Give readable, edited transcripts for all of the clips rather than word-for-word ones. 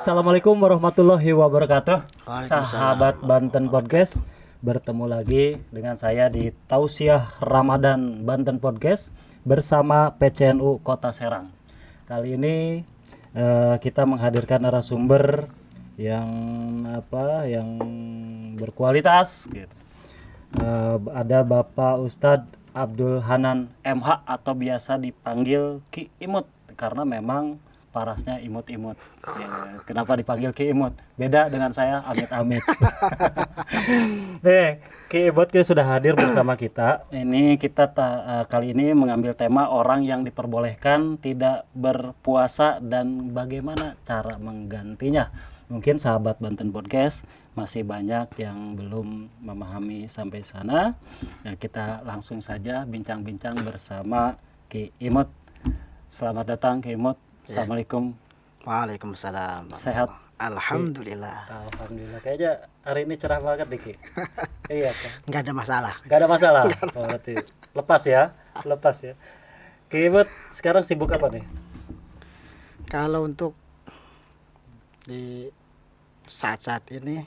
Assalamualaikum warahmatullahi wabarakatuh. Waalaikumsalam. Sahabat Banten Podcast, bertemu lagi dengan saya di Tausiah Ramadan Banten Podcast bersama PCNU Kota Serang. Kali ini kita menghadirkan narasumber yang berkualitas gitu. Ada Bapak Ustadz Abdul Hanan MH atau biasa dipanggil Ki Imut karena memang parasnya imut-imut. Ya, kenapa dipanggil Ki Imut? Beda dengan saya amit-amit. Ki Imut sudah hadir bersama kita. Ini kita kali ini mengambil tema orang yang diperbolehkan tidak berpuasa dan bagaimana cara menggantinya. Mungkin sahabat Banten Podcast masih banyak yang belum memahami sampai sana. Nah, kita langsung saja bincang-bincang bersama Ki Imut. Selamat datang Ki Imut. Assalamualaikum. Waalaikumsalam. Sehat? Alhamdulillah. Alhamdulillah. Kayaknya hari ini cerah banget nih Ki. Iya kan? Nggak ada masalah. Nggak ada masalah. Oh, berarti lepas ya. Ki Imut sekarang sibuk apa nih? Kalau untuk di saat-saat ini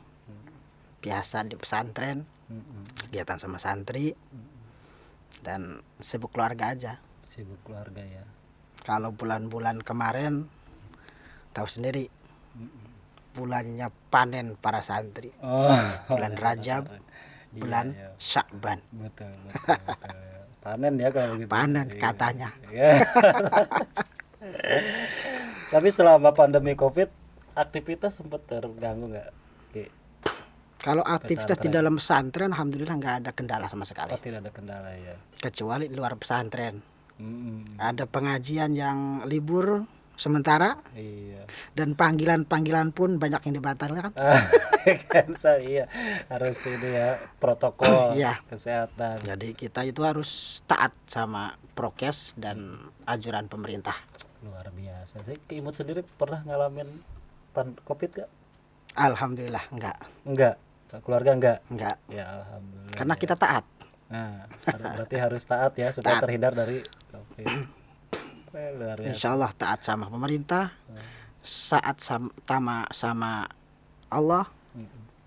biasa di pesantren, kegiatan sama santri, dan sibuk keluarga aja. Sibuk keluarga ya. Kalau bulan-bulan kemarin tahu sendiri, bulannya panen para santri. Bulan Rajab, bulan Sya'ban. Betul. Panen ya kalau gitu. Panen katanya. Iya. Tapi selama pandemi Covid, aktivitas sempat terganggu nggak? Kalau aktivitas di dalam pesantren, alhamdulillah nggak ada kendala sama sekali. Oh, tidak ada kendala ya. Kecuali di luar pesantren. Ada pengajian yang libur sementara. Iya. Dan panggilan-panggilan pun banyak yang dibatalkan. Kan iya, harus ini ya protokol Iya. kesehatan. Jadi kita itu harus taat sama prokes dan anjuran pemerintah. Luar biasa sih. Ki Imut sendiri pernah ngalamin Covid gak? Alhamdulillah enggak. Keluarga enggak? Enggak. Ya alhamdulillah. Karena ya. kita taat. Nah, berarti harus taat ya supaya Taat. terhindar dari Covid. Luar biasa. Insya Allah taat sama pemerintah, saat sama Allah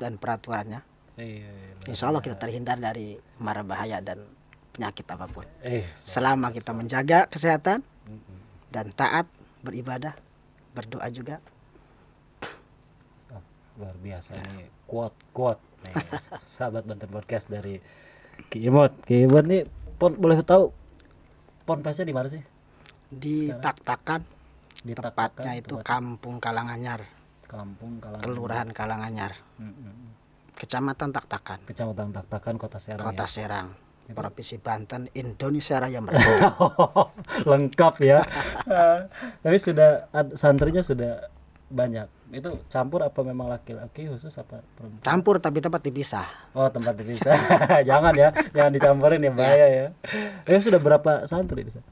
dan peraturannya. Iya, Insya Allah kita terhindar dari mara bahaya dan penyakit apapun. Eh, Selama kita menjaga kesehatan dan taat beribadah, berdoa juga. luar biasa nih quote nih sahabat Banten Podcast dari Ki Imut. Ki Imut nih boleh tahu ponpesnya di mana sih? Di Tak-Takan, Di tepatnya Tak-Takan, itu Kampung Kalanganyar, Kampung Kalangan, Kelurahan Kalanganyar, Kecamatan Tak-Takan, Kecamatan Tak-Takan, Kota Serang. Kota Ya? Serang, Provinsi Banten, Indonesia Raya Merdeka. Lengkap ya. Tapi santrinya sudah banyak. Itu campur apa memang laki-laki khusus apa perempuan? Campur tapi tempat dipisah. Oh, tempat dipisah. Jangan dicampurin ya, bahaya ya. Sudah berapa santri di sana?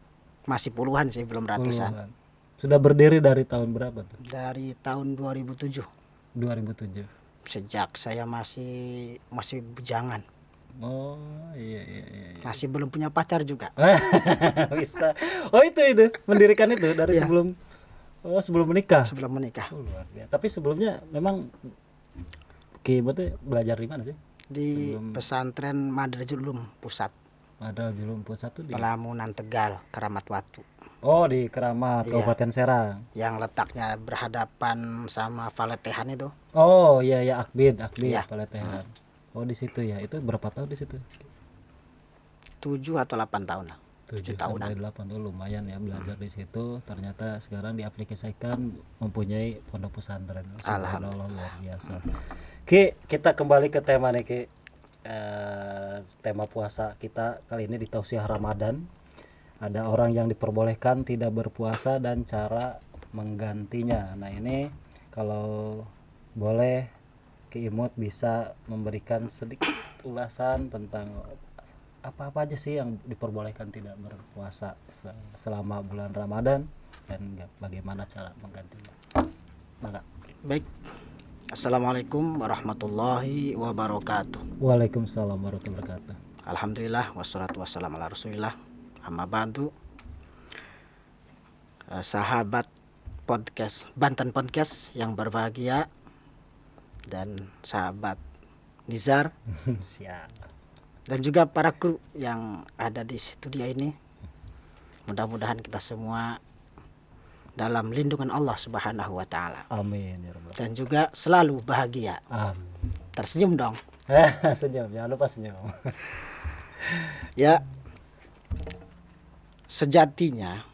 Masih puluhan sih, belum ratusan. Puluhan. Sudah berdiri dari tahun berapa tuh? Dari tahun 2007. 2007. Sejak saya masih bujangan. Oh, iya. Masih belum punya pacar juga. Bisa. Oh, itu mendirikan itu dari Iya. sebelum menikah. Sebelum menikah. Luar biasa. Tapi sebelumnya memang Ki Imut belajar di mana sih? Di pesantren Madrajul Ulum Pusat, Ada Julum Pusat tuh di. Pelamunan Tegal, Keramat Watu. Oh, di Keramat, Iya. Kabupaten Serang. Yang letaknya berhadapan sama Valetehan itu. Oh, iya Akbid, Iya. Paletehan. Oh, di situ ya. Itu berapa tahun di situ? 7 atau 8 tahun lah. 7 tahunan. sampai 8 tuh lumayan ya belajar di situ. Ternyata sekarang diaplikasikan mempunyai pondok pesantren. Subhanallah, luar biasa. Ki, kita kembali ke tema nih Ki. Tema puasa kita kali ini di Tausiah Ramadan. Ada orang yang diperbolehkan tidak berpuasa dan cara menggantinya. Nah, ini kalau boleh Ki Imut bisa memberikan sedikit ulasan tentang apa aja sih yang diperbolehkan tidak berpuasa selama bulan Ramadan dan bagaimana cara menggantinya. Maka. Baik. Assalamualaikum warahmatullahi wabarakatuh. Waalaikumsalam warahmatullahi wabarakatuh. Alhamdulillah wassalatu wassalamu ala Rasulillah. Amma ba'du. Sahabat podcast Banten Podcast yang berbahagia dan sahabat Nizar Siap. dan juga para kru yang ada di studio ini. Mudah-mudahan kita semua dalam lindungan Allah Subhanahu wa taala. Amin ya rabbal. Dan juga selalu bahagia. Amin. Tersenyum dong. Senyum, jangan lupa senyum. Ya. Sejatinya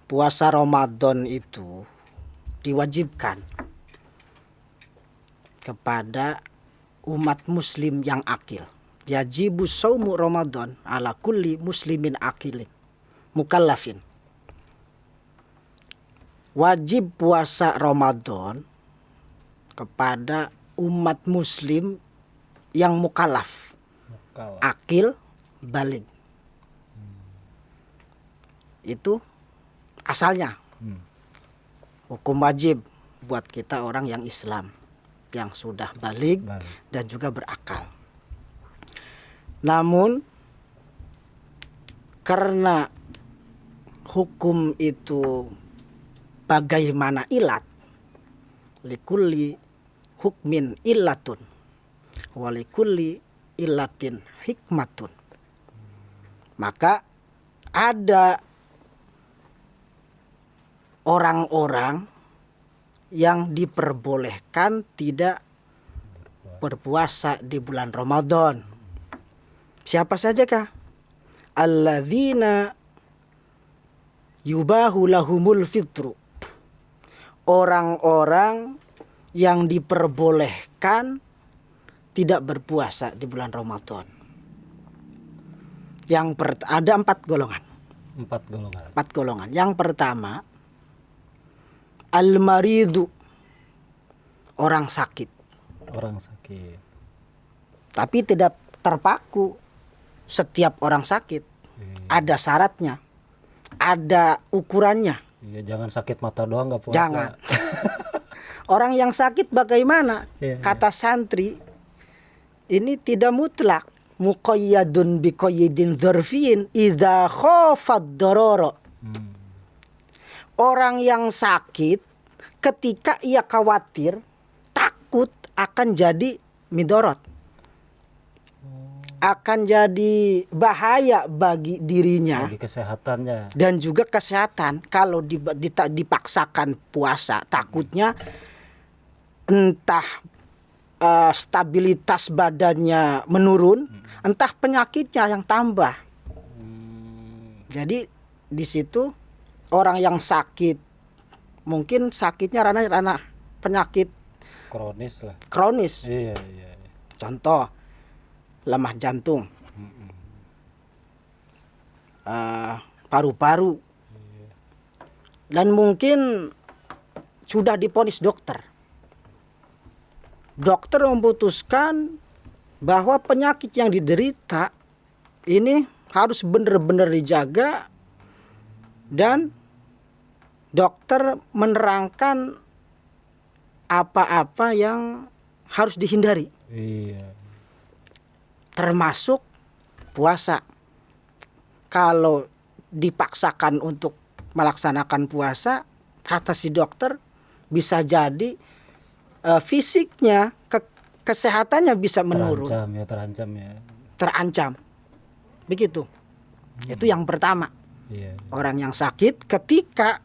puasa Ramadan itu diwajibkan kepada umat muslim yang akil. Yajibu saumu Ramadan ala kulli muslimin akilin mukallafin. Wajib puasa Ramadan kepada umat muslim yang mukallaf, akil, baligh. Itu asalnya hukum wajib buat kita orang yang Islam yang sudah baligh dan juga berakal. Namun karena hukum itu bagaimana ilat, likulli hukmin illatun walikulli illatin hikmatun, maka ada orang-orang yang diperbolehkan tidak berpuasa di bulan Ramadan. Siapa saja kah? Alladzina yubahu lahumul fitru. Orang-orang yang diperbolehkan tidak berpuasa di bulan Ramadan. Ada 4 golongan. 4 golongan. Yang pertama, al-maridu, orang sakit. Tapi tidak terpaku setiap orang sakit. Ada syaratnya, ada ukurannya. Iya, jangan sakit mata doang nggak puasa. Jangan. Orang yang sakit bagaimana? Kata santri, ini tidak mutlak. Muqayyadun biqayyidin dzarfin idza khafad darara. Orang yang sakit ketika ia khawatir, takut akan jadi midorot, akan jadi bahaya bagi dirinya, bagi kesehatannya dan juga kesehatan. Kalau dipaksakan puasa, takutnya entah stabilitas badannya menurun, entah penyakitnya yang tambah. Jadi di situ orang yang sakit, mungkin sakitnya ranah penyakit kronis. Iya. Contoh lemah jantung, paru-paru, dan mungkin sudah divonis dokter. Dokter memutuskan bahwa penyakit yang diderita ini harus benar-benar dijaga, dan dokter menerangkan apa-apa yang harus dihindari. Iya. Termasuk puasa. Kalau dipaksakan untuk melaksanakan puasa, kata si dokter, bisa jadi fisiknya, kesehatannya bisa menurun. Terancam. Begitu. Itu yang pertama. Iya. Orang yang sakit ketika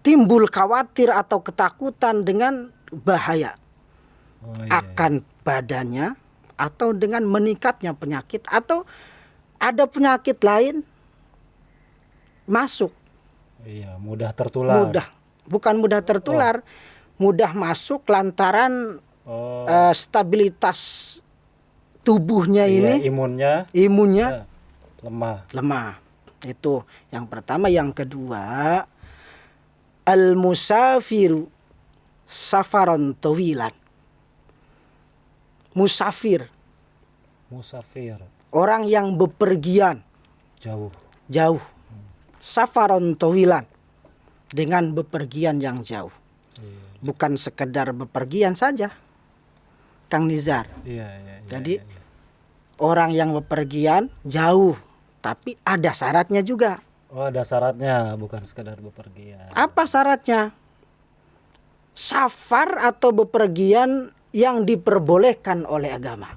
timbul khawatir atau ketakutan dengan bahaya akan badannya, atau dengan meningkatnya penyakit, atau ada penyakit lain masuk. Iya, mudah tertular. Bukan mudah tertular, mudah masuk lantaran stabilitas tubuhnya ini, imunnya lemah. Itu yang pertama. Yang kedua, al-musafiru safaron tawilan. Musafir, orang yang bepergian jauh. Safaron tawilan, dengan bepergian yang jauh. Bukan sekedar bepergian saja, Kang Nizar. Jadi orang yang bepergian jauh, tapi ada syaratnya juga. Oh, ada syaratnya, bukan sekedar bepergian. Apa syaratnya? Safar atau bepergian yang diperbolehkan oleh agama.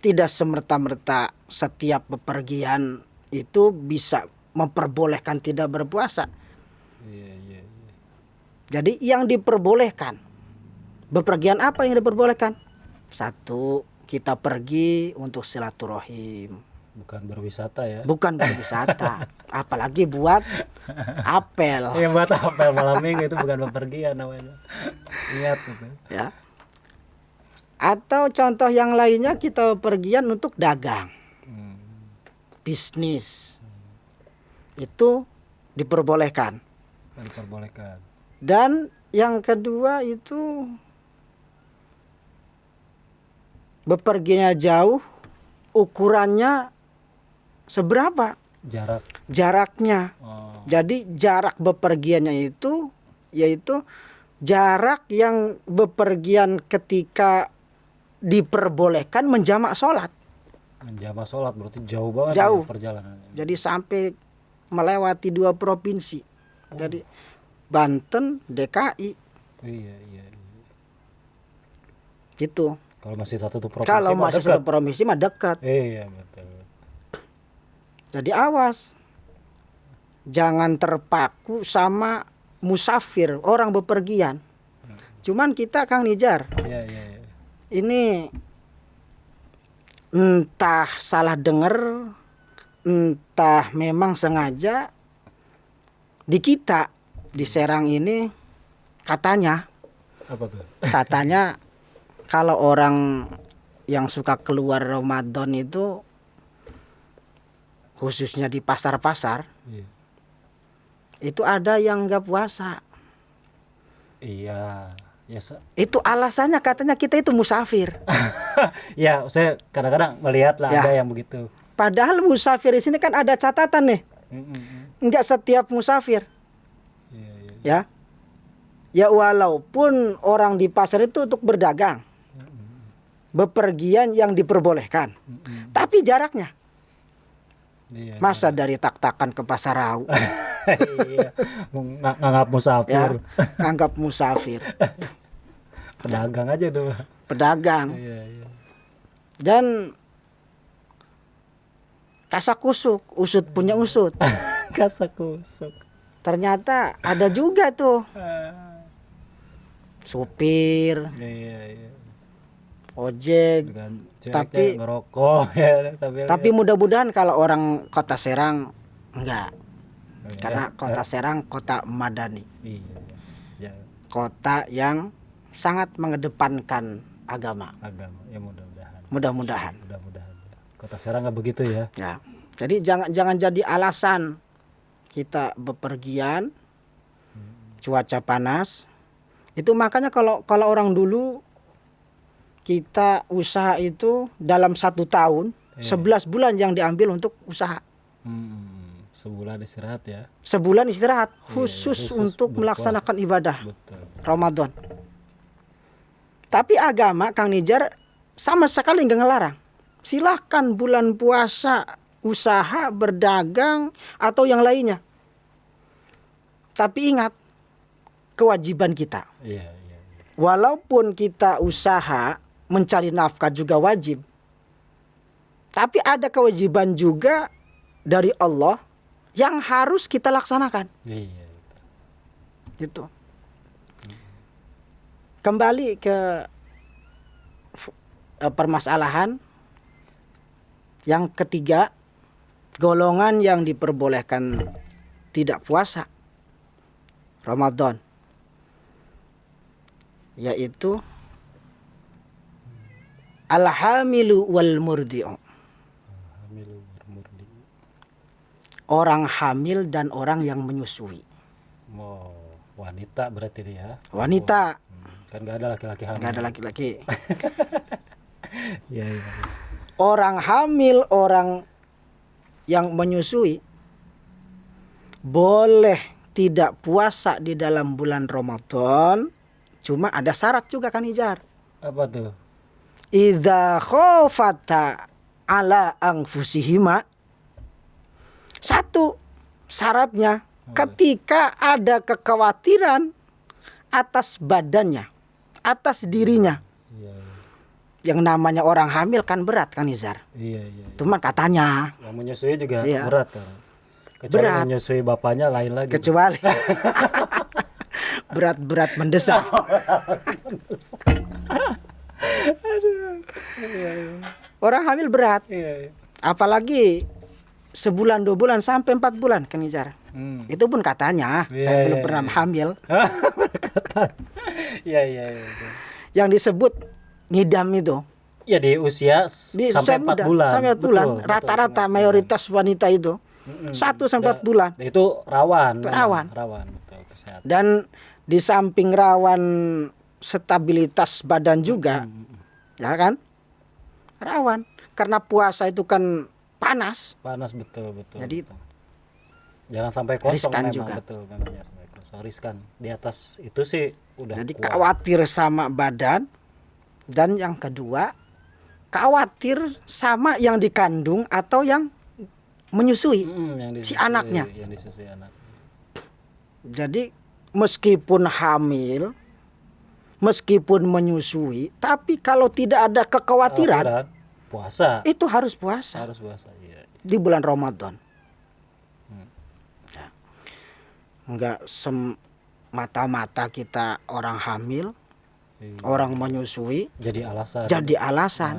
Tidak semerta-merta setiap bepergian itu bisa memperbolehkan tidak berpuasa. Iya. Jadi yang diperbolehkan. Bepergian apa yang diperbolehkan? Satu, kita pergi untuk silaturahim. Bukan berwisata ya. Bukan berwisata. Apalagi buat apel. Iya, buat apel malam minggu itu bukan bepergian namanya. Ingat itu. Ya. Atau contoh yang lainnya kita pergian untuk dagang. Bisnis. Itu diperbolehkan. Diperbolehkan. Dan yang kedua itu bepergiannya jauh, ukurannya seberapa? Jaraknya. Oh. Jadi jarak bepergiannya itu yaitu jarak yang bepergian ketika diperbolehkan menjamak sholat. Menjamak sholat berarti jauh banget. Jauh. Ya perjalanannya. Jadi sampai melewati 2 provinsi. Jadi Banten, DKI. Iya. Gitu. Kalau masih satu provinsi. Kalau masih satu provinsi mah dekat. Iya, betul. Jadi awas. Jangan terpaku sama musafir, orang bepergian. Cuman kita Kang Nijar. Iya. Ini entah salah dengar, entah memang sengaja di kita di Serang ini katanya kalau orang yang suka keluar Ramadan itu khususnya di pasar-pasar, Iya. itu ada yang nggak puasa. Iya. Ya, Itu alasannya katanya kita itu musafir. ya, saya kadang-kadang melihat lah Ya. ada yang begitu. Padahal musafir di sini kan ada catatan nih. Enggak setiap musafir. Iya. Ya walaupun orang di pasar itu untuk berdagang, bepergian yang diperbolehkan, tapi jaraknya. Iya, Masa dari Tak-Takan ke Pasar Rau? Iya. Nganggap musafir. Ya, anggap musafir. Pedagang aja tuh. Pedagang. Iya. Dan kasakusuk, usut punya usut. Kasakusuk. Ternyata ada juga tuh supir, Iya. ojek. Dengan Tapi ngerokok ya, tapi mudah-mudahan kalau orang Kota Serang enggak. ya. Karena Kota Serang kota madani. Iya. Kota yang sangat mengedepankan agama. Ya mudah-mudahan. Mudah-mudahan. Kota Serang nggak begitu ya. Ya. Jadi jangan jadi alasan kita bepergian cuaca panas. Itu makanya kalau orang dulu kita usaha itu dalam 1 tahun 11 bulan yang diambil untuk usaha. Sebulan istirahat ya. Sebulan istirahat khusus untuk melaksanakan ibadah. Betul. Ramadan. Tapi agama Kang Nijar sama sekali nggak ngelarang. Silahkan bulan puasa usaha, berdagang atau yang lainnya. Tapi ingat kewajiban kita. Iya. Walaupun kita usaha mencari nafkah juga wajib. Tapi ada kewajiban juga dari Allah yang harus kita laksanakan. Iya. Gitu. Kembali ke permasalahan yang ketiga, golongan yang diperbolehkan tidak puasa Ramadan, yaitu al-hamilu wal murdi'u. Orang hamil dan orang yang menyusui. Wanita berarti dia. Wanita. Kan nggak ada laki-laki hamil. Nggak ada laki-laki. Iya. Orang hamil, orang yang menyusui boleh tidak puasa di dalam bulan Ramadan. Cuma ada syarat juga kan Ijar. Apa tuh? Idza khafata ala anfusihima Satu syaratnya ketika ada kekhawatiran atas badannya, atas dirinya. Iya, Yang namanya orang hamil kan berat kan Izar. iya, iya. Cuma katanya Yang menyusui juga Iya. berat kan. Kecuali Berat. menyusui bapaknya lain lagi. kecuali berat-berat mendesak. Orang hamil berat, Iya, iya. apalagi sebulan 2 bulan sampai 4 bulan kan Izar. Itu pun katanya, Iya, saya belum iya, pernah iya. hamil. Iya, iya, iya. Yang disebut ngidam itu Ya di usia di sampai usia 4 muda, bulan. sampai 4 bulan. Betul, betul, Rata-rata betul. mayoritas wanita itu 1 sampai 4 bulan. Itu rawan. Itu memang. rawan. Rawan betul kesehatan. Dan di samping rawan stabilitas badan juga, ya kan? Rawan karena puasa itu kan panas. Panas betul, betul. Jadi betul. Jangan sampai kosong riskan memang, juga. betul memang jangan sampai kosong. Riskan. Di atas itu sih udah Jadi kuat. khawatir sama badan, dan yang kedua khawatir sama yang dikandung atau yang menyusui. Yang si disusui- anaknya. Yang disusui anak. Jadi meskipun hamil, meskipun menyusui, tapi kalau tidak ada kekhawatiran, Khawatiran, puasa. itu harus puasa Harus puasa. Iya. di bulan Ramadan. Hmm. Ya. Enggak semata-mata kita orang hamil, Iya. orang menyusui Jadi alasan. jadi alasan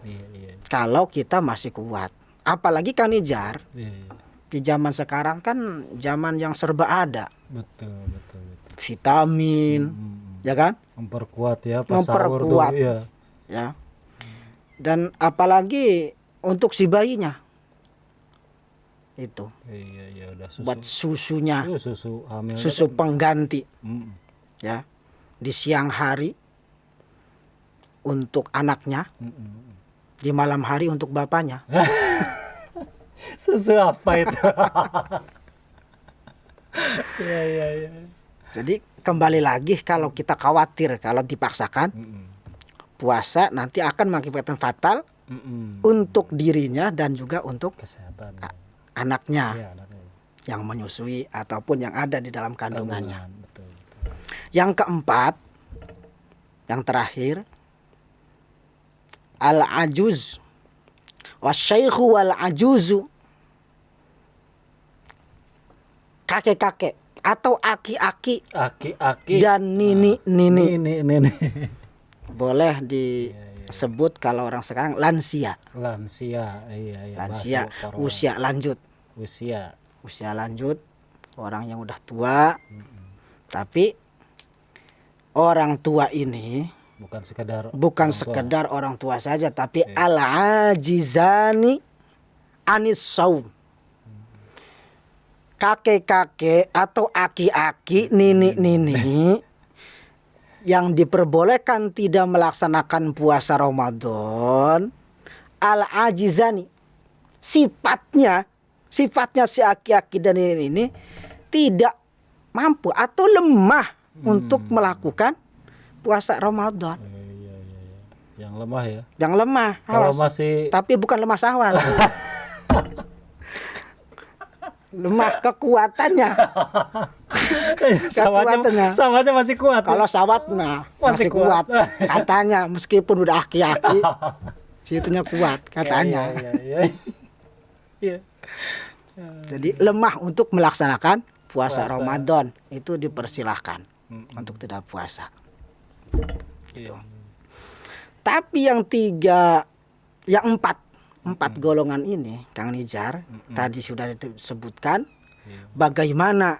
Iya, iya. kalau kita masih kuat. Apalagi kan Ijar, Iya, iya. di zaman sekarang kan zaman yang serba ada, Betul, betul, betul. vitamin, ya kan? Memperkuat ya pas sahur tuh. Memperkuat. Iya. Ya. Dan apalagi untuk si bayinya. Itu Iya, iya udah susu. buat susunya, Susu hamil. susu pengganti Mm. ya. Di siang hari untuk anaknya, Mm-mm. di malam hari untuk bapaknya. Susu apa itu? Iya, iya, iya. Jadi kembali lagi kalau kita khawatir kalau dipaksakan Mm-mm. puasa nanti akan mengakibatkan fatal Mm-mm. untuk dirinya dan juga untuk Kesehatan. anaknya Iya, anaknya. yang menyusui ataupun yang ada di dalam kandungannya. Kandungan, betul. Yang keempat, yang terakhir, al-ajuz wasyaikhu wal ajuzu, kakek-kakek atau aki-aki Aki-aki dan nini-nini. Nini. Boleh disebut kalau orang sekarang lansia. Lansia. Iya, iya. Lansia, bahasa Korwa. usia lanjut. Usia. Lanjut, orang yang udah tua. Tapi orang tua ini Bukan sekedar bukan orang tua. sekedar orang tua saja, tapi al-ajizani anis saum. Kakek-kakek atau aki-aki, nini-nini yang diperbolehkan tidak melaksanakan puasa Ramadan, al-ajizani, sifatnya si aki-aki dan nini-nini tidak mampu atau lemah untuk melakukan puasa Ramadan. Iya, iya, iya. Yang lemah ya. Yang lemah, Kalau awas. masih Tapi bukan lemah syahwat. Lemah kekuatannya. Kekuatannya. Sawatnya masih kuat. ya? Kalau syahwat mah Masih masih kuat. kuat. Katanya meskipun udah aki-aki, situnya kuat katanya. Iya, iya, iya. Jadi lemah untuk melaksanakan puasa Puasa. Ramadan itu dipersilahkan untuk tidak puasa. Iya. Tapi yang empat golongan ini, Kang Nijar, tadi sudah disebutkan bagaimana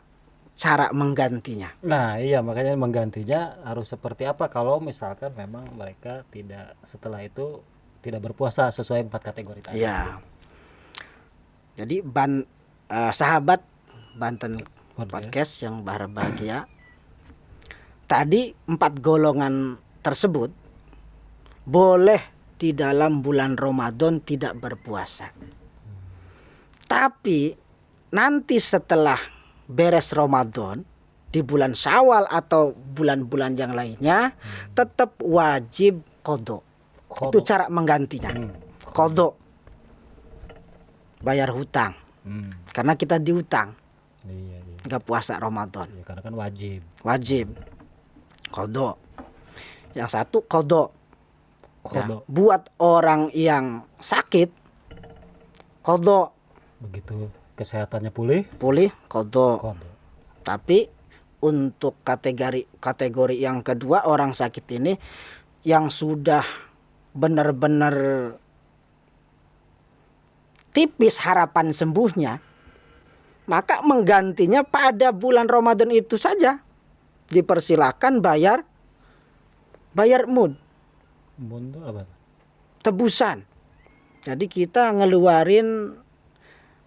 cara menggantinya. Nah, iya makanya menggantinya harus seperti apa kalau misalkan memang mereka tidak setelah itu tidak berpuasa sesuai 4 kategori tadi. Iya. Jadi sahabat Banten Podcast yang berbahagia, tadi 4 golongan tersebut boleh di dalam bulan Ramadan tidak berpuasa. Tapi nanti setelah beres Ramadan di bulan Syawal atau bulan-bulan yang lainnya tetap wajib qadha. Itu cara menggantinya. Qadha. bayar hutang. Karena kita diutang. Iya, iya. Nggak puasa Ramadan. Ya, karena kan wajib. Wajib. Qadha. Yang satu qadha. Ya, Qadha. buat orang yang sakit qadha. Begitu kesehatannya pulih, Qadha. qadha. Tapi untuk kategori yang kedua, orang sakit ini yang sudah benar-benar tipis harapan sembuhnya, maka menggantinya pada bulan Ramadan itu saja. Dipersilakan bayar mud, Buntu apa? tebusan. Jadi kita ngeluarin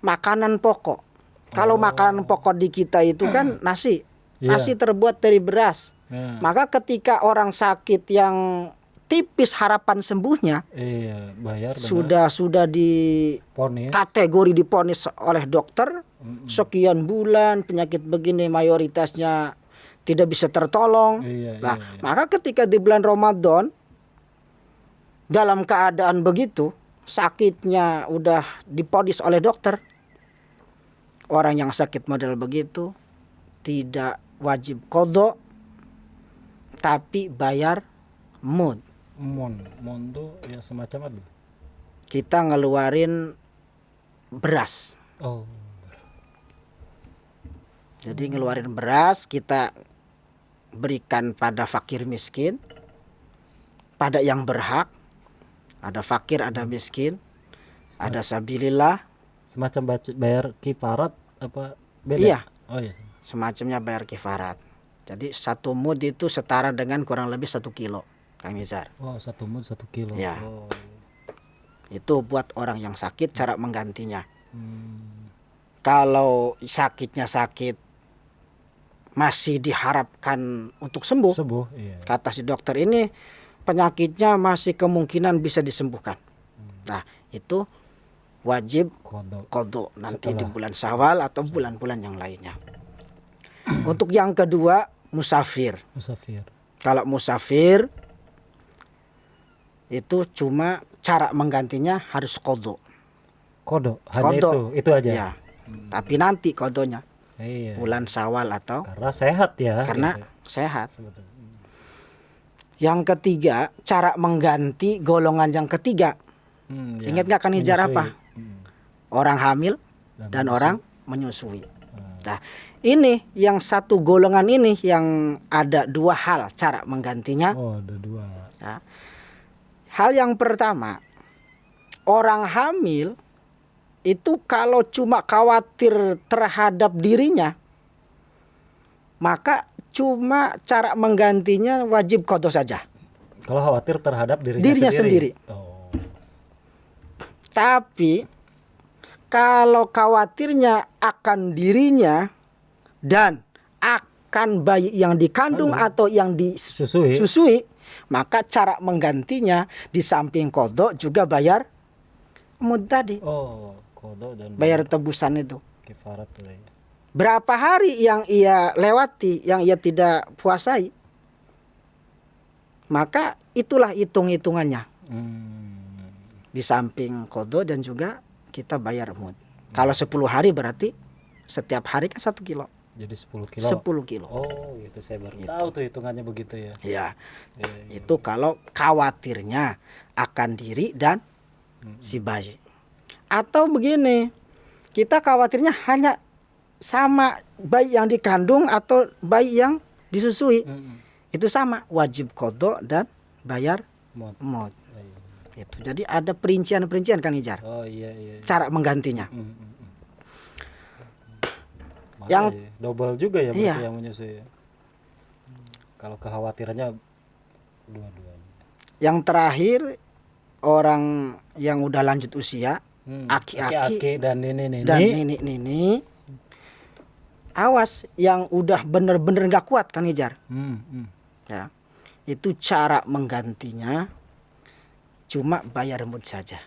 makanan pokok. Kalau makanan pokok di kita itu kan nasi. Iya. Nasi terbuat dari beras. Nah, Maka ketika orang sakit yang tipis harapan sembuhnya iya, bayar dengan sudah di ponis. kategori diponis oleh dokter sekian bulan penyakit begini mayoritasnya tidak bisa tertolong. Iya, Nah, iya, iya. maka ketika di bulan Ramadan dalam keadaan begitu, sakitnya udah diponis oleh dokter, orang yang sakit model begitu tidak wajib qadha tapi bayar mud. Mon tuh ya semacam apa? Kita ngeluarin beras. Oh, Jadi ngeluarin beras kita berikan pada fakir miskin, pada yang berhak. Ada fakir, ada miskin, ada sabilillah. semacam bayar kifarat apa beda? Iya. Oh iya. Semacamnya bayar kifarat. Jadi 1 mud itu setara dengan kurang lebih 1 kilo, Kang Nizar. Oh, 1 mud 1 kilo. Iya. Oh. Itu buat orang yang sakit cara menggantinya. Hmm. Kalau sakitnya sakit masih diharapkan untuk sembuh, Sembuh, iya. kata si dokter ini penyakitnya masih kemungkinan bisa disembuhkan. Nah, itu wajib Qadha. qadha nanti di Setelah. bulan Syawal atau bulan-bulan yang lainnya. Untuk yang kedua, musafir. Musafir. Kalau musafir itu cuma cara menggantinya harus qadha. Qadha, hanya Qadha. itu aja. Ya. Tapi nanti qadhanya Iya. bulan Syawal atau Karena sehat ya. karena gitu. sehat. Sebetulnya. Yang ketiga, cara mengganti golongan yang ketiga. Ya. Ingat nggak kan Nizar Menyusui. apa? Orang hamil dan menyusui. orang menyusui. Nah, ini yang satu golongan ini yang ada 2 hal cara menggantinya. Oh, ada 2. Nah, hal yang pertama, orang hamil itu kalau cuma khawatir terhadap dirinya, maka cuma cara menggantinya wajib qadha saja. Kalau khawatir terhadap Dirinya sendiri. Oh. Tapi kalau khawatirnya akan dirinya dan akan bayi yang dikandung atau yang Susui. disusui, maka cara menggantinya di samping qadha juga bayar mud tadi, Oh, qadha dan bayar tebusan itu. kifarat tuh ya. Berapa hari yang ia lewati, yang ia tidak puasai, maka itulah hitung-hitungannya. Di samping qadha dan juga kita bayar mud. Kalau 10 hari berarti setiap hari kan 1 kilo. Jadi 10 kilo. 10 kilo. Oh, gitu saya baru Gitu. tahu tuh hitungannya begitu ya. Ya, Iya. itu kalau khawatirnya akan diri dan si bayi. Atau begini, kita khawatirnya hanya sama bayi yang dikandung atau bayi yang disusui. Itu sama, wajib qadha dan bayar Mud. mud. Iya. Itu. Jadi ada perincian-perincian Kang Ijar. Oh iya iya. Cara menggantinya. Yang Yang- double juga ya berarti Iya. yang menyusui ya. Kalau kekhawatirannya dua-duanya. Yang terakhir, orang yang udah lanjut usia, Aki-aki dan nini-nini. dan nini-nini, awas yang udah bener-bener gak kuat Kang Ijar. Ya, itu cara menggantinya cuma bayar mud saja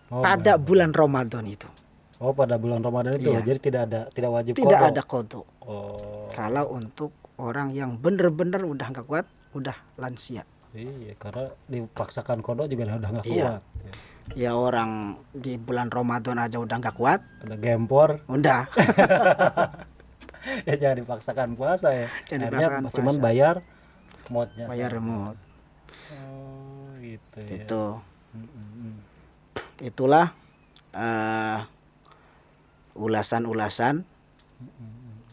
Oh, pada baik. bulan Ramadan itu. Oh, pada bulan Ramadan itu. Iya. Jadi tidak wajib Tidak qadha. ada qadha. Oh. Kalau untuk orang yang bener-bener udah gak kuat, udah lansia. Iya, karena dipaksakan qadha juga udah nggak Iya. kuat. Ya. Ya orang di bulan Ramadan aja udah nggak kuat, Udah gempor. udah. Ya jangan dipaksakan puasa ya. Jangan Akhirnya dipaksakan cuman puasa. bayar modnya Bayar saja. remote. Oh, gitu ya. Itu. Mm-mm. Itulah ulasan-ulasan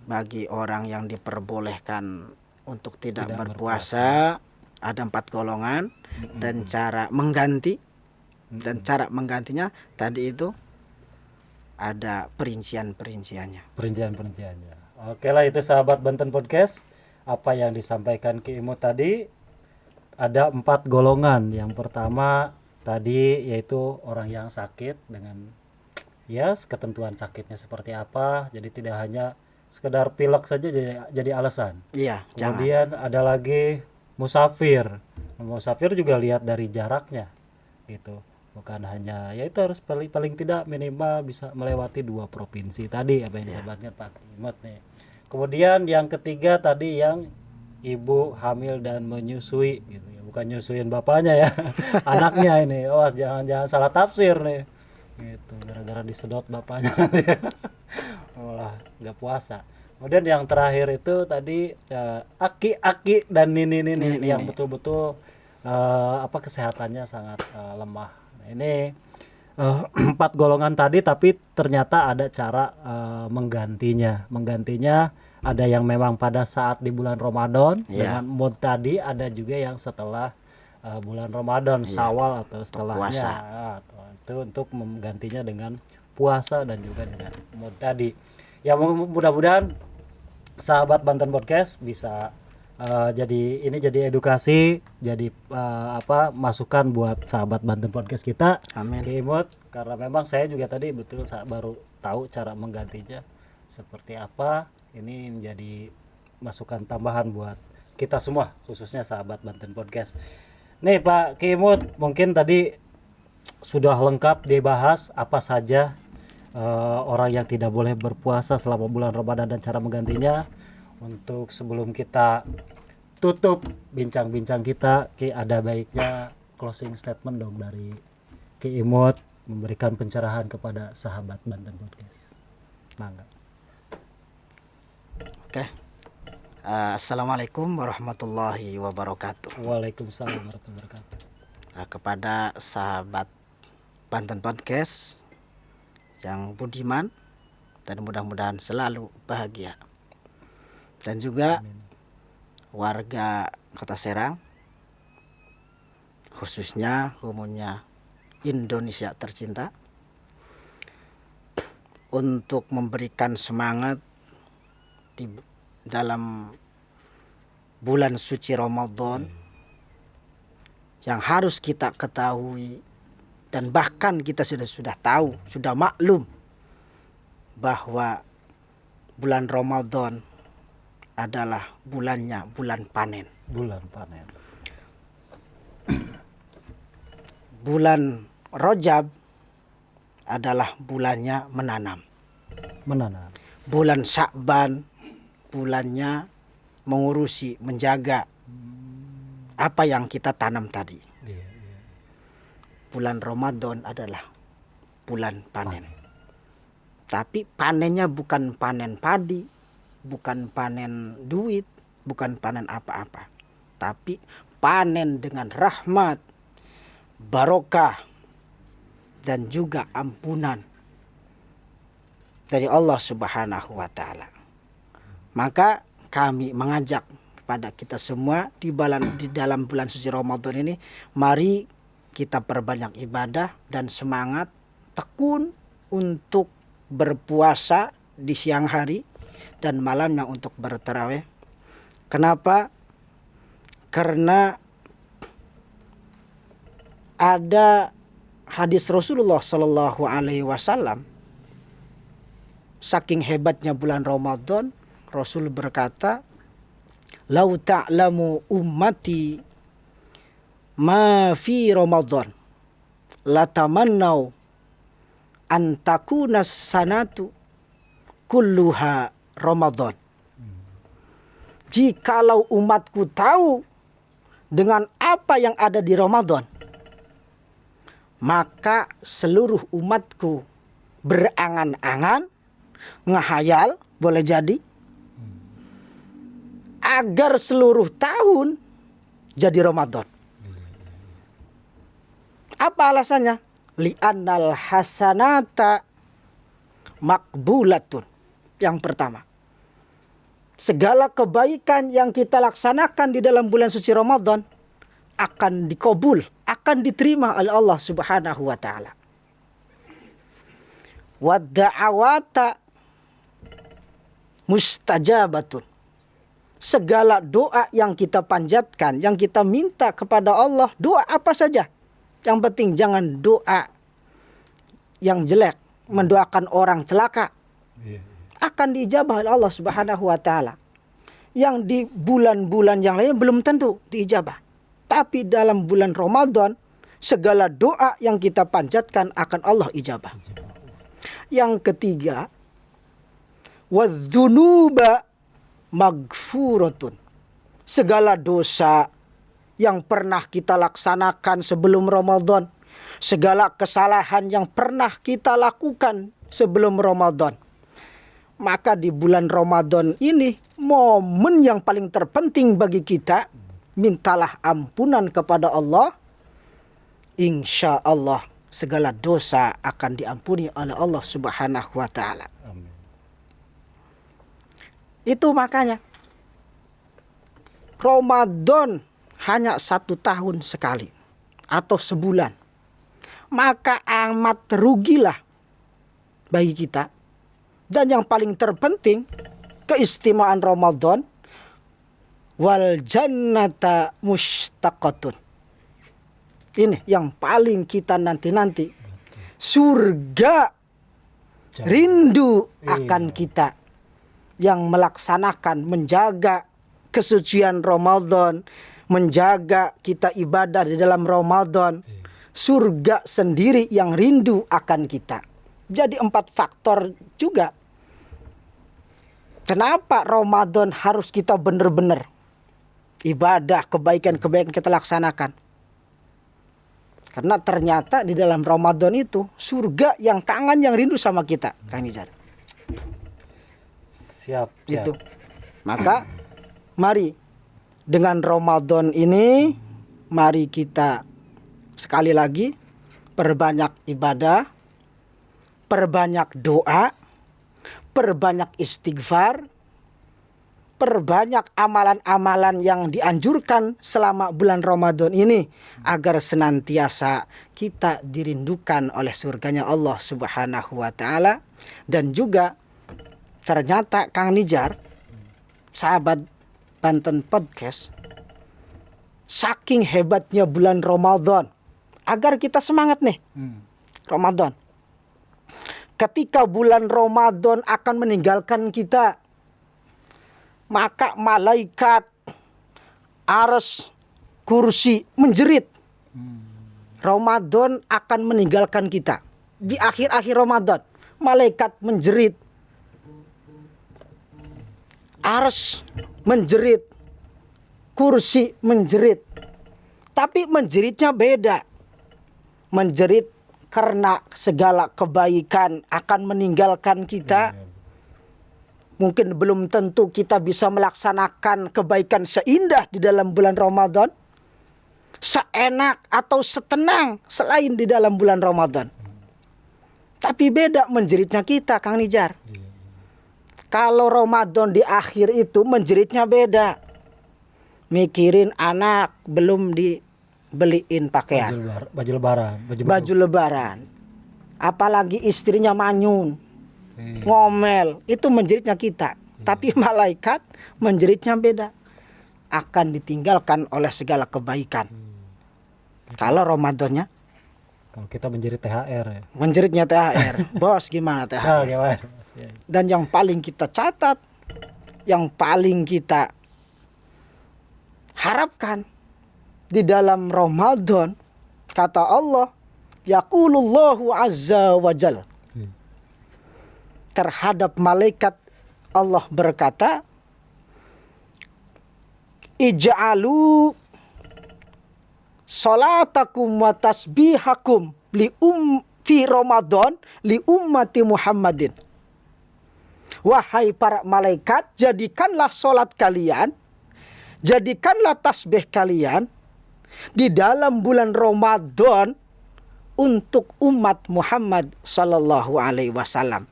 bagi orang yang diperbolehkan untuk tidak berpuasa. Ada 4 golongan dan cara mengganti, dan cara menggantinya tadi itu ada perinciannya. Perinciannya. Oke lah, itu sahabat Banten Podcast. Apa yang disampaikan Ki Imut tadi, ada 4 golongan. Yang pertama tadi yaitu orang yang sakit dengan ya ketentuan sakitnya seperti apa. Jadi tidak hanya sekedar pilek saja jadi alasan. Iya, jangan. Kemudian ada lagi musafir. Musafir juga lihat dari jaraknya gitu. Bukan hanya ya itu harus paling tidak minimal bisa melewati 2 provinsi tadi apa yang disebutkan Pak Imut nih. Kemudian yang ketiga tadi yang ibu hamil dan menyusui gitu ya. Bukan nyusuin bapaknya ya. Anaknya ini. Oh, jangan salah tafsir nih. Gitu, gara-gara disedot bapaknya nanti. Malah nggak puasa. Kemudian yang terakhir itu tadi aki-aki dan nini yang betul-betul kesehatannya sangat lemah. Nah, ini 4 golongan tadi, tapi ternyata ada cara menggantinya. Menggantinya ada yang memang pada saat di bulan Ramadan dengan mood tadi, ada juga yang setelah bulan Ramadan, Syawal atau setelahnya. Itu untuk menggantinya dengan puasa dan juga dengan mood tadi. Ya mudah-mudahan sahabat Banten Podcast bisa jadi edukasi, jadi masukan buat sahabat Banten Podcast kita. Amin. Ki Imut, karena memang saya juga tadi betul baru tahu cara menggantinya seperti apa. Ini menjadi masukan tambahan buat kita semua, khususnya sahabat Banten Podcast. Nih Pak Ki Imut, mungkin tadi sudah lengkap dibahas apa saja orang yang tidak boleh berpuasa selama bulan Ramadan dan cara menggantinya. Untuk sebelum kita tutup bincang-bincang kita, Ki, ada baiknya closing statement dong dari Ki Imut memberikan pencerahan kepada sahabat Banten Podcast. Mangga. Oke. Assalamualaikum warahmatullahi wabarakatuh. Waalaikumsalam warahmatullahi wabarakatuh. Kepada sahabat Banten Podcast yang budiman dan mudah-mudahan selalu bahagia. Dan juga warga Kota Serang, khususnya umumnya Indonesia tercinta, untuk memberikan semangat di dalam bulan suci Ramadan yang harus kita ketahui, dan bahkan kita sudah tahu, sudah maklum bahwa bulan Ramadan adalah bulannya bulan panen. Bulan panen. Bulan Rajab adalah bulannya menanam. Bulan Sya'ban bulannya mengurusi, menjaga apa yang kita tanam tadi. Bulan Ramadan adalah bulan panen. Tapi panennya bukan panen padi, bukan panen duit, bukan panen apa-apa, tapi panen dengan rahmat, barokah, dan juga ampunan dari Allah Subhanahu wa Ta'ala. Maka kami mengajak kepada kita semua di dalam bulan suci Ramadan ini, mari kita perbanyak ibadah dan semangat tekun untuk berpuasa di siang hari dan malamnya untuk bertarawih. Kenapa? Karena ada hadis Rasulullah Shallallahu Alaihi Wasallam, saking hebatnya bulan Ramadan, Rasul berkata, "Lau ta'lamu ummati ma fi Ramadan, latamannau an takuna sanatu kulluha Ramadan." Jikalau umatku tahu dengan apa yang ada di Ramadan, maka seluruh umatku berangan-angan, ngehayal, boleh jadi, agar seluruh tahun jadi Ramadan. Apa alasannya? Li'annal hasanata makbulatun. Yang pertama, segala kebaikan yang kita laksanakan di dalam bulan suci Ramadan akan dikabul, akan diterima oleh Allah Subhanahu wa taala. Wa da'awata mustajabatun. Segala doa yang kita panjatkan, yang kita minta kepada Allah, doa apa saja. Yang penting jangan doa yang jelek, mendoakan orang celaka. Akan diijabah oleh Allah Subhanahu wa taala. Yang di bulan-bulan yang lain belum tentu diijabah. Tapi dalam bulan Ramadan, segala doa yang kita panjatkan akan Allah ijabah. Yang ketiga, wadzunuba magfuratun. Segala dosa yang pernah kita laksanakan sebelum Ramadan, segala kesalahan yang pernah kita lakukan sebelum Ramadan, maka di bulan Ramadan ini momen yang paling terpenting bagi kita, mintalah ampunan kepada Allah. Insya Allah segala dosa akan diampuni oleh Allah Subhanahu wa taala. Itu makanya Ramadan hanya 1 tahun sekali atau sebulan. Maka amat rugilah bagi kita. Dan yang paling terpenting, keistimewaan Ramadan, wal jannata mustaqatun. Ini yang paling kita nanti-nanti. Surga rindu akan kita yang melaksanakan, menjaga kesucian Ramadan, menjaga kita ibadah di dalam Ramadan. Surga sendiri yang rindu akan kita. Jadi 4 faktor juga. Kenapa Ramadan harus kita benar-benar ibadah, kebaikan-kebaikan kita laksanakan? Karena ternyata di dalam Ramadan itu surga yang kangen, yang rindu sama kita, Kang Nizar. Siap. Itu. Maka mari dengan Ramadan ini, mari kita sekali lagi perbanyak ibadah, perbanyak doa, perbanyak istighfar, perbanyak amalan-amalan yang dianjurkan selama bulan Ramadan ini, agar senantiasa kita dirindukan oleh surganya Allah Subhanahu wa taala. Dan juga ternyata Kang Nizar, sahabat Banten Podcast, saking hebatnya bulan Ramadan, agar kita semangat nih Ramadan. Ketika bulan Ramadan akan meninggalkan kita, maka malaikat, arsy, kursi menjerit. Ramadan akan meninggalkan kita. Di akhir-akhir Ramadan, malaikat menjerit, arsy menjerit, kursi menjerit. Tapi menjeritnya beda. Menjerit karena segala kebaikan akan meninggalkan kita. Mungkin belum tentu kita bisa melaksanakan kebaikan seindah di dalam bulan Ramadan, seenak atau setenang selain di dalam bulan Ramadan. Tapi beda menjeritnya kita, Kang Nizar. Kalau Ramadan di akhir itu menjeritnya beda. Mikirin anak belum dibeliin pakaian, baju lebaran. Apalagi istrinya manyun, ngomel, itu menjeritnya kita. Tapi malaikat menjeritnya beda, akan ditinggalkan oleh segala kebaikan. Kalau Ramadannya, kalau kita menjerit THR ya. Menjeritnya THR. Bos gimana THR? Dan yang paling kita catat, yang paling kita harapkan di dalam Ramadan, kata Allah, yaqulullahu azza wa jal, terhadap malaikat Allah berkata, ij'alu salatakum wa tasbihakum fi Ramadan li ummati Muhammadin. Wahai para malaikat, jadikanlah salat kalian, jadikanlah tasbih kalian di dalam bulan Ramadan untuk umat Muhammad sallallahu alaihi wasallam.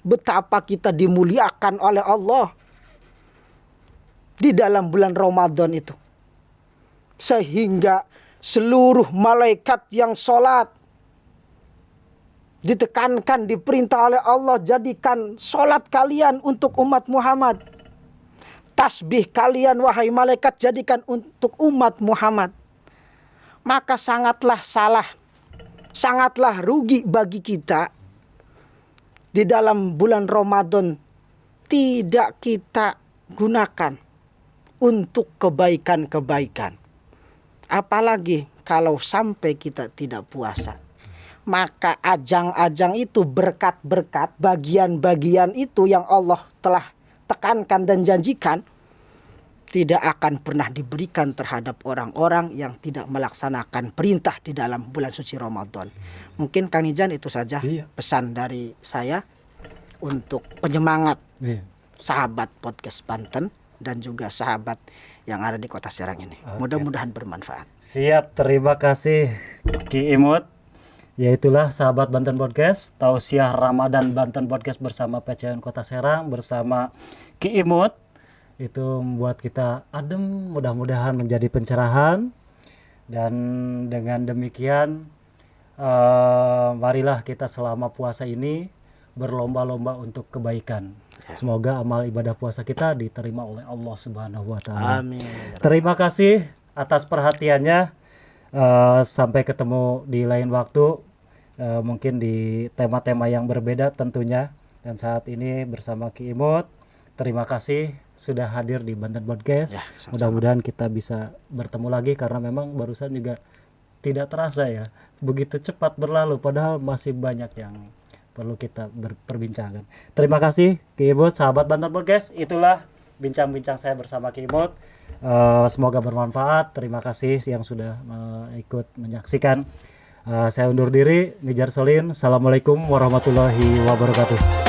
Betapa kita dimuliakan oleh Allah di dalam bulan Ramadan itu. Sehingga seluruh malaikat yang sholat ditekankan, diperintah oleh Allah, jadikan sholat kalian untuk umat Muhammad. Tasbih kalian wahai malaikat jadikan untuk umat Muhammad. Maka sangatlah salah, sangatlah rugi bagi kita di dalam bulan Ramadan tidak kita gunakan untuk kebaikan-kebaikan. Apalagi kalau sampai kita tidak puasa. Maka ajang-ajang itu, berkat-berkat, bagian-bagian itu yang Allah telah tekankan dan janjikan tidak akan pernah diberikan terhadap orang-orang yang tidak melaksanakan perintah di dalam bulan suci Ramadan. Mungkin Kang Ijan itu saja pesan dari saya untuk penyemangat sahabat podcast Banten dan juga sahabat yang ada di Kota Serang ini. Mudah-mudahan bermanfaat. Siap, terima kasih Ki Imut. Yaitulah sahabat Banten Podcast, tausiah Ramadan Banten Podcast bersama PCN Kota Serang bersama Ki Imut. Itu membuat kita adem, mudah-mudahan menjadi pencerahan. Dan dengan demikian marilah kita selama puasa ini berlomba-lomba untuk kebaikan. Semoga amal ibadah puasa kita diterima oleh Allah Subhanahu wa taala. Amin. Terima kasih atas perhatiannya. Sampai ketemu di lain waktu, mungkin di tema-tema yang berbeda tentunya. Dan saat ini bersama Ki Imut, terima kasih sudah hadir di Banten Podcast. Mudah-mudahan kita bisa bertemu lagi karena memang barusan juga tidak terasa ya, begitu cepat berlalu padahal masih banyak yang perlu kita perbincangkan. Terima kasih Ki Imut, sahabat Banten Podcast. Itulah bincang-bincang saya bersama Ki Imut. Semoga bermanfaat. Terima kasih yang sudah ikut menyaksikan. Saya undur diri, Nijar Solin. Assalamualaikum warahmatullahi wabarakatuh.